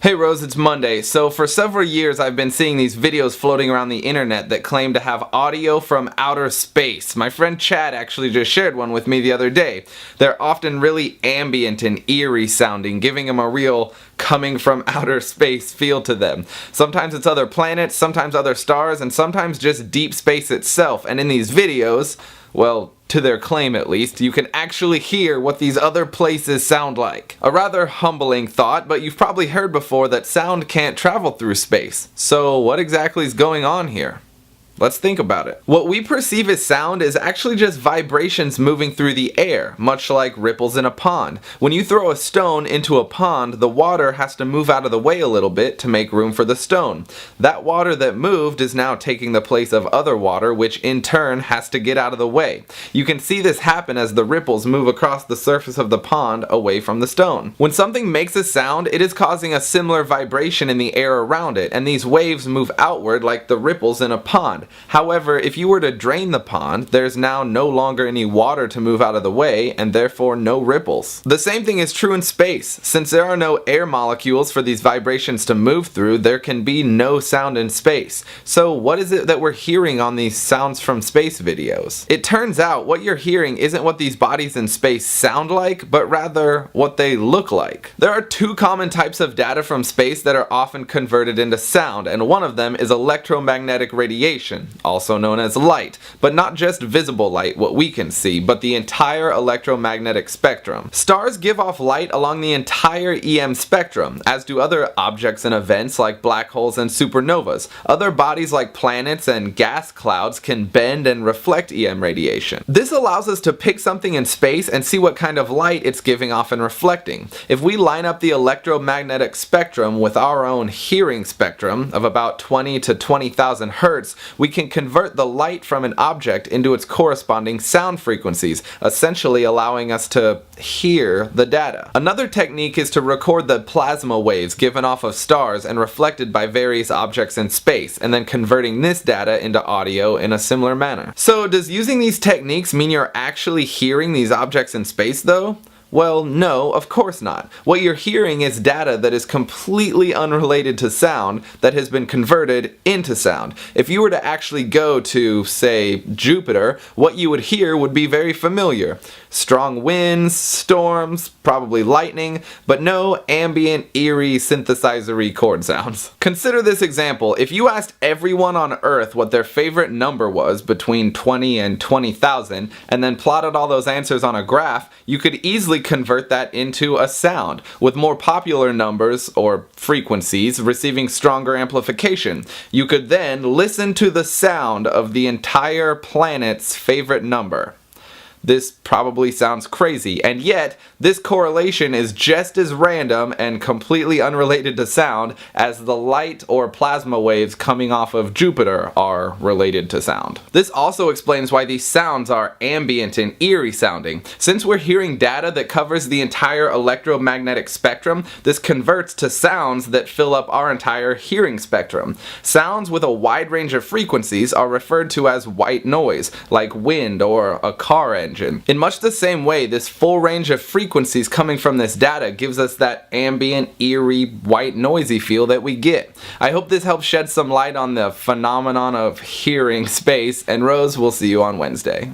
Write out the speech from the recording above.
Hey Rose, it's Monday. So for several years I've been seeing these videos floating around the internet that claim to have audio from outer space. My friend Chad actually just shared one with me the other day. They're often really ambient and eerie sounding, giving them a real coming from outer space feel to them. Sometimes it's other planets, sometimes other stars, and sometimes just deep space itself. And in these videos, well, to their claim at least, you can actually hear what these other places sound like. A rather humbling thought, but you've probably heard before that sound can't travel through space. So what exactly is going on here? Let's think about it. What we perceive as sound is actually just vibrations moving through the air, much like ripples in a pond. When you throw a stone into a pond, the water has to move out of the way a little bit to make room for the stone. That water that moved is now taking the place of other water, which in turn has to get out of the way. You can see this happen as the ripples move across the surface of the pond away from the stone. When something makes a sound, it is causing a similar vibration in the air around it, and these waves move outward like the ripples in a pond. However, if you were to drain the pond, there's now no longer any water to move out of the way, and therefore no ripples. The same thing is true in space. Since there are no air molecules for these vibrations to move through, there can be no sound in space. So what is it that we're hearing on these sounds from space videos? It turns out what you're hearing isn't what these bodies in space sound like, but rather what they look like. There are two common types of data from space that are often converted into sound, and one of them is electromagnetic radiation, also known as light, but not just visible light, what we can see, but the entire electromagnetic spectrum. Stars give off light along the entire EM spectrum, as do other objects and events like black holes and supernovas. Other bodies like planets and gas clouds can bend and reflect EM radiation. This allows us to pick something in space and see what kind of light it's giving off and reflecting. If we line up the electromagnetic spectrum with our own hearing spectrum of about 20 to 20,000 hertz, we can convert the light from an object into its corresponding sound frequencies, essentially allowing us to hear the data. Another technique is to record the plasma waves given off of stars and reflected by various objects in space, and then converting this data into audio in a similar manner. So does using these techniques mean you're actually hearing these objects in space though? Well, no, of course not. What you're hearing is data that is completely unrelated to sound that has been converted into sound. If you were to actually go to, say, Jupiter, what you would hear would be very familiar. Strong winds, storms, probably lightning, but no ambient, eerie, synthesizer-y chord sounds. Consider this example. If you asked everyone on Earth what their favorite number was between 20 and 20,000, and then plotted all those answers on a graph, you could easily convert that into a sound, with more popular numbers, or frequencies, receiving stronger amplification. You could then listen to the sound of the entire planet's favorite number. This probably sounds crazy, and yet this correlation is just as random and completely unrelated to sound as the light or plasma waves coming off of Jupiter are related to sound. This also explains why these sounds are ambient and eerie sounding. Since we're hearing data that covers the entire electromagnetic spectrum, this converts to sounds that fill up our entire hearing spectrum. Sounds with a wide range of frequencies are referred to as white noise, like wind or a car engine. In much the same way, this full range of frequencies coming from this data gives us that ambient, eerie, white noisy feel that we get. I hope this helps shed some light on the phenomenon of hearing space, and Rose, we'll see you on Wednesday.